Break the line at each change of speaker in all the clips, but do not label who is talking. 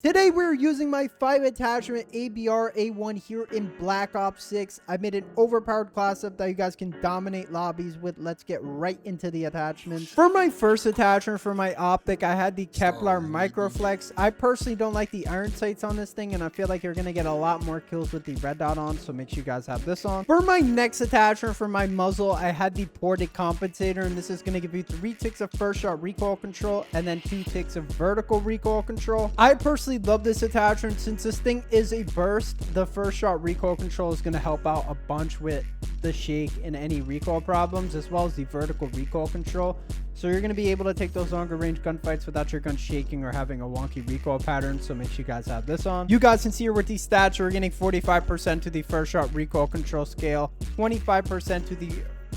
Today we're using my 5 attachment ABR A1 here in Black Ops 6. I made an overpowered class up that you guys can dominate lobbies with. Let's get right into the attachments. For my first attachment for my optic, I had the Kevlar Microflex. I personally don't like the iron sights on this thing, and I feel like you're going to get a lot more kills with the red dot on, so make sure you guys have this on. For my next attachment for my muzzle, I had the ported compensator, and this is going to give you 3 ticks of first shot recoil control and then 2 ticks of vertical recoil control. I personally love this attachment since this thing is a burst. The first shot recoil control is going to help out a bunch with the shake and any recoil problems, as well as the vertical recoil control. So you're going to be able to take those longer range gunfights without your gun shaking or having a wonky recoil pattern. So make sure you guys have this on. You guys can see here with these stats, we're getting 45% to the first shot recoil control scale, 25% to the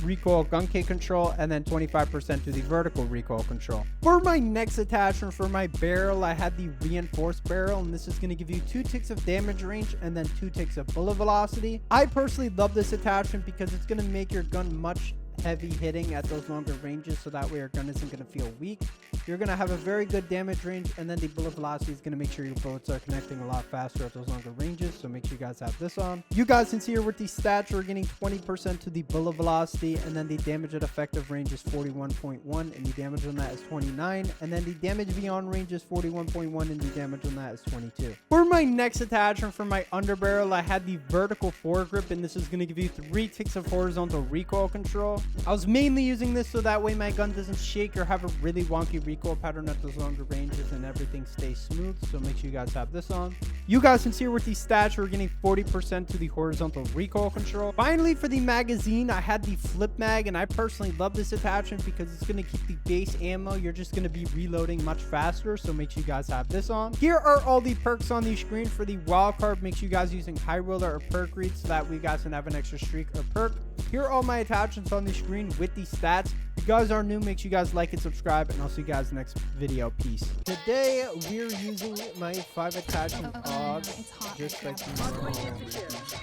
recoil gun kick control, and then 25% to the vertical recoil control. For my next attachment for my barrel, I had the reinforced barrel, and this is going to give you 2 ticks of damage range and then 2 ticks of bullet velocity. I personally love this attachment because it's going to make your gun much heavy hitting at those longer ranges, so that way your gun isn't going to feel weak. You're going to have a very good damage range, and then the bullet velocity is going to make sure your bullets are connecting a lot faster at those longer ranges, so make sure you guys have this on. You guys can see here with these stats, we're getting 20% to the bullet velocity, and then the damage at effective range is 41.1, and the damage on that is 29, and then the damage beyond range is 41.1, and the damage on that is 22. For my next attachment for my underbarrel, I had the vertical foregrip, and this is going to give you 3 ticks of horizontal recoil control. I was mainly using this so that way my gun doesn't shake or have a really wonky recoil pattern at those longer ranges, and everything stays smooth, so make sure you guys have this on. You guys can see here with these stats, we're getting 40% to the horizontal recoil control. Finally, for the magazine, I had the flip mag, and I personally love this attachment because it's going to keep the base ammo. You're just going to be reloading much faster, so make sure you guys have this on. Here are all the perks on the screen. For the wild card, make sure you guys using high roller or perk read so that we guys can have an extra streak or perk. Here are all my attachments on the screen with these stats. If you guys are new, make sure you guys like and subscribe, and I'll see you guys next video. Peace. Today we're using my 5 attachment AUG, just like the normal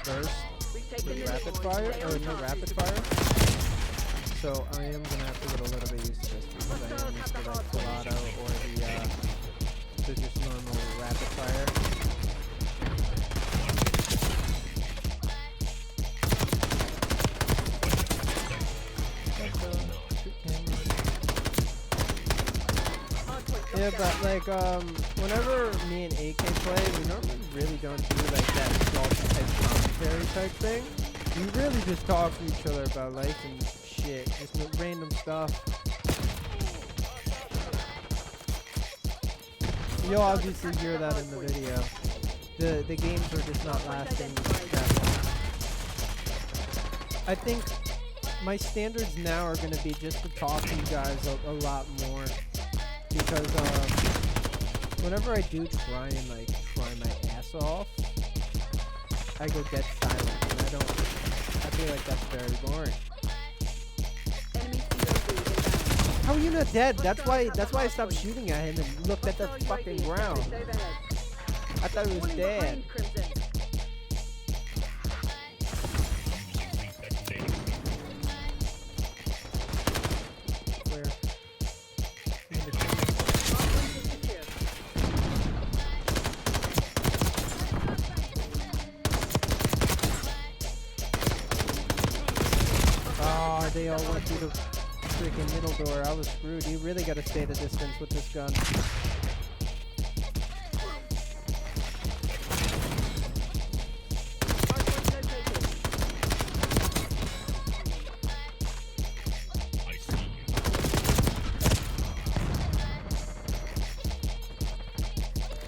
burst with rapid fire, or no rapid fire. So I am gonna have to get a little bit used to this because I am used to like Loadout or the just normal rapid fire. Yeah, but like whenever me and AK play, we normally really don't do like that salty type commentary type thing. We really just talk to each other about life and shit, just random stuff. You'll obviously hear that in the video. The games are just not lasting that long. I think my standards now are going to be just to talk to you guys a lot more. Because whenever I do try and like try my ass off, I go dead silent, and I feel like that's very boring. How are you not dead? That's why I stopped shooting at him and looked at the fucking ground. I thought he was dead. They all went through the freaking middle door. I was screwed. You really gotta stay at a distance with this gun.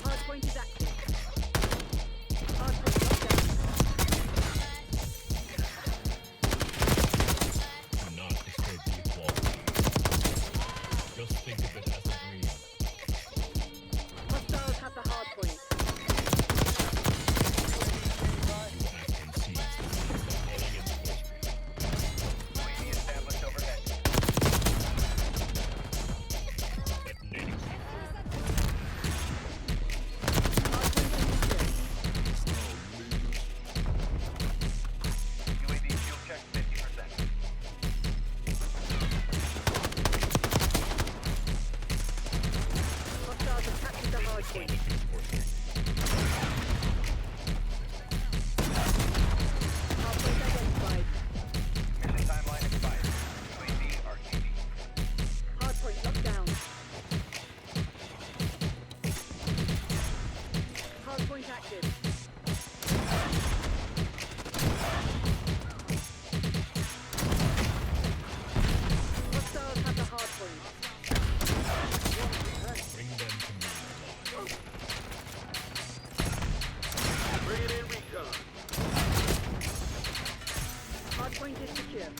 Hardpoint is active.
Just think of it as a dream.
Hardpoint active. Hostiles have the hardpoint.
Bring them to me.
Bringing in recon.
Hardpoint is secure.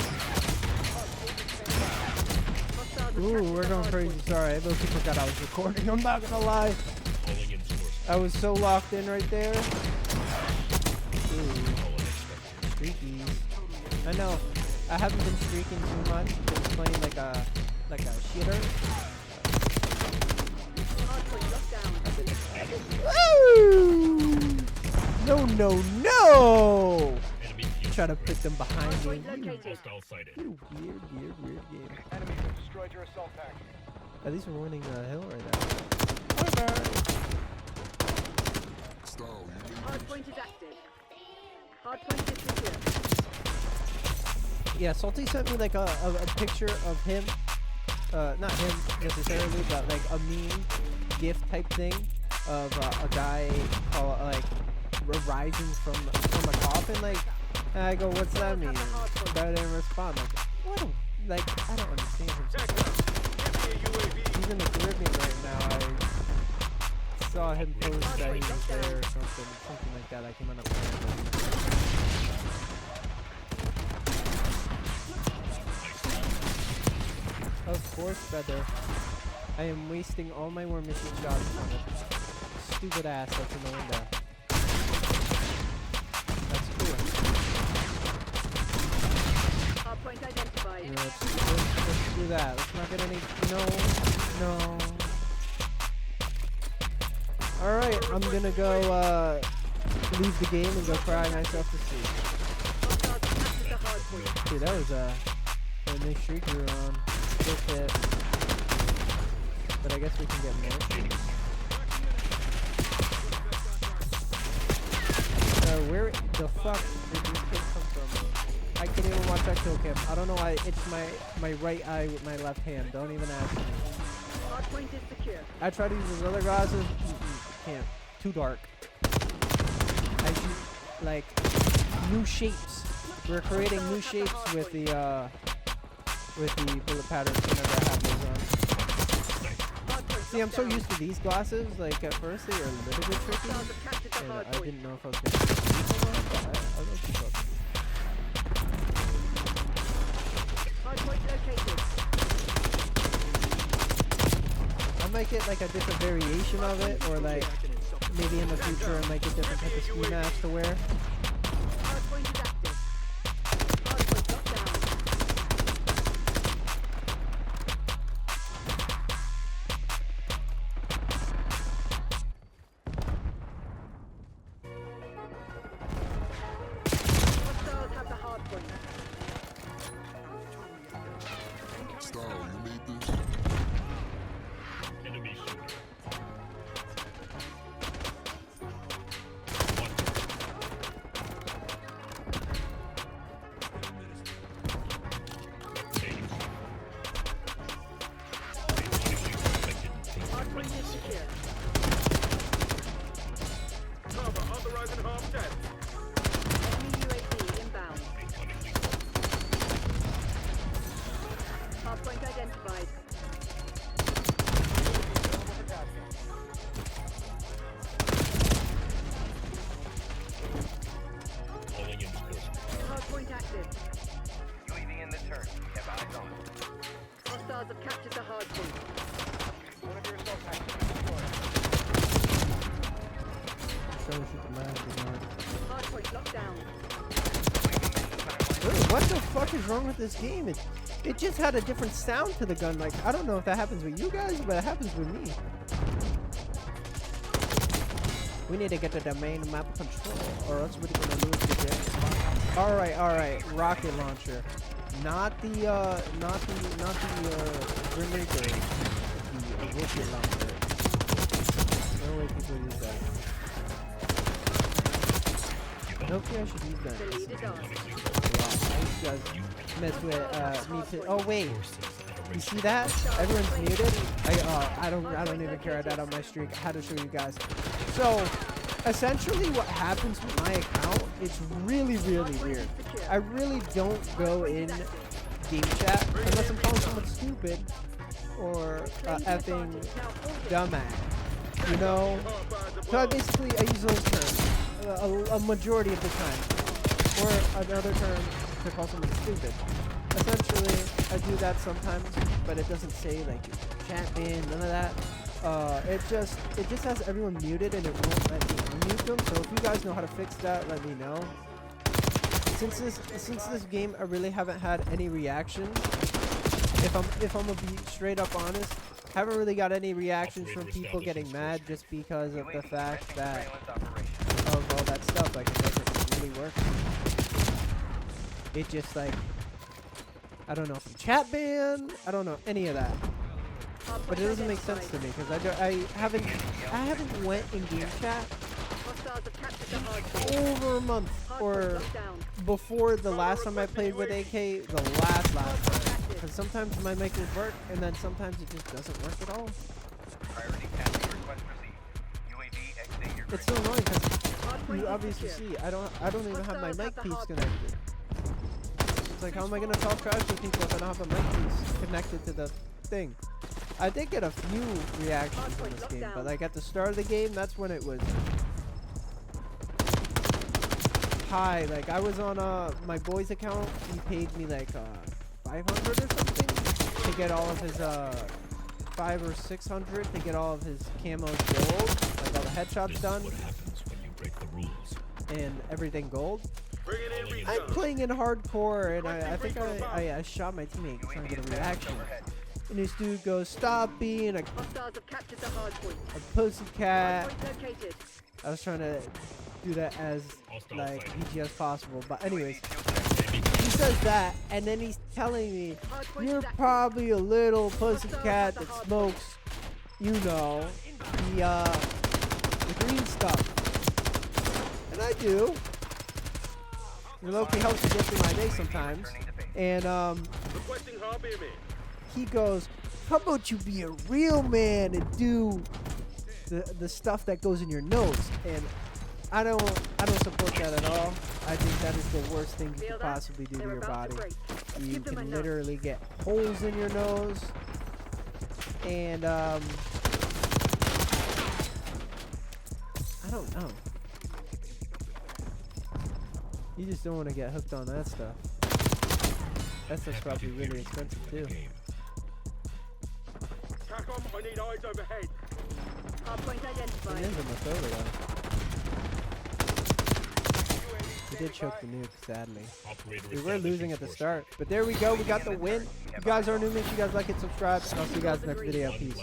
Hostiles have
Ooh,
captured
we're
the
going
hardpoint.
crazy. Sorry, I low-key forgot I was recording. I'm not gonna lie.
Calling in source.
I was so locked in right there. Ooh,
All unexpected.
streakies. I know. I haven't been streaking too much. Been playing like a shitter.
Hardpoint locked down.
Woo! No, no, no!
Enemy fuel.
Try to put them behind me.
Hardpoint located.
Hostile sighted.
You weird game.
Enemies have destroyed your assault tank.
At least we're winning the hill right now. Okay.
Hardpoint is active. Hardpoint is secure.
Yeah, Salty sent me like a picture of him. Not him necessarily, but like a meme gift type thing of a guy like rising from a coffin. Like, and I go, what's that mean? But I didn't respond. Like, what? Like, I don't understand him.
Check out. Give me a UAV.
He's in the Caribbean right now. I saw him post that he was there or something like that. I came on up. Of course, brother. I am wasting all my war machine shots on it. Stupid ass that's in the window. That's cool.
Hardpoint identified.
You know, let's do that. Let's not get any. No. Alright, I'm gonna go leave the game and go cry myself to sleep.
Hostiles have captured the hardpoint.
Dude, that was a nice streak we were on. Good hit. But I guess we can get more. Where the fuck did this kid come from? I can't even watch that kill cam. I don't know why it's my right eye with my left hand. Don't even ask me.
Hardpoint is secure.
I try to use his other glasses. Can't. Too dark. I shoot like new shapes. We're creating new shapes with the bullet patterns whenever I have those on.
Hardpoint
See, I'm so
locked down.
used to these glasses. Like at first they were a little bit tricky.
Hostiles have captured the
And I
hardpoint.
didn't know if I was gonna. I love keep up.
Hardpoint located.
I might get like a different variation of it, or like maybe in the future I might get different type of ski mask to wear.
Hardpoint is active. Hardpoint locked down. Hostiles have the hardpoint.
Enemy shooter.
Hardpoint is secure.
Cover authorizing half deck.
Enemy UAV inbound. Hardpoint identified.
Calling in source.
Hardpoint active.
UAV in the turn. Have eyes on.
Hostiles have captured the hardpoint.
One of your assault tanks is destroyed.
So shoot the mask again.
Hardpoint locked down.
Dude, what the fuck is wrong with this game? It just had a different sound to the gun. Like, I don't know if that happens with you guys, but it happens with me. We need to get to the main map control, or else we're gonna lose the game. Alright, rocket launcher. Not the Grim Reaper. The rocket launcher. No way people use that. Hopefully I should use that.
The lead is on.
I used to guys mess with me too. Oh wait, you see that? Everyone's muted. I don't even care. I died on my streak. I had to show you guys. So essentially what happens with my account, it's really, really weird. I really don't go in game chat unless I'm calling someone stupid or effing dumbass, you know? So I use those terms a majority of the time, or another term to call someone stupid. Essentially, I do that sometimes, but it doesn't say like chat ban, none of that. It just has everyone muted and it won't let me unmute them. So if you guys know how to fix that, let me know. Since this game, I really haven't had any reactions. If I'm gonna be straight up honest, haven't really got any reactions from people getting mad just because of the fact that of all that stuff. Like, it doesn't really work. It just like, I don't know if I'm chat ban. I don't know any of that. But it doesn't make sense to me because I haven't went in game chat over a month, or before the last time I played with AK, the last time. Because sometimes my mic would work and then sometimes it just doesn't work at all. It's so annoying because you obviously see I don't even have my mic piece connected. It's like, how am I gonna talk trash to people if I don't have a mic piece connected to the thing? I did get a few reactions in this game, but like at the start of the game, that's when it was high. Like, I was on my boy's account. He paid me like 500 or something to get all of his 500 or 600 to get all of his camos gold, like all the headshots done,
What happens when you break the rules?
and everything gold.
Bring it in,
I'm
recon.
playing in hardcore, and I think I shot my teammate trying to get a reaction. And this dude goes, "Stop being a
Hostiles have captured the hardpoint.
pussycat."
Hardpoint located.
I was trying to do that as like PG as possible, but anyways, he says that, and then he's telling me, "You're probably a little pussycat that smokes, you know, the green stuff." And I do. It low-key helps me get through my day sometimes. And
Requesting hard beer man.
he goes, "How about you be a real man and do the stuff that goes in your nose?" And I don't support that at all. I think that is the worst thing you could possibly do to your body. You can literally get holes in your nose, and I don't know. You just don't want to get hooked on that stuff. That stuff's probably really expensive too.
TACOM, I need eyes overhead.
Hardpoint
It
identified.
is almost over though. We did choke the nuke, sadly. We were losing at the start, but there we go. We got the win. If you guys are new, make sure you guys like it, subscribe, and I'll see you guys next video. Peace.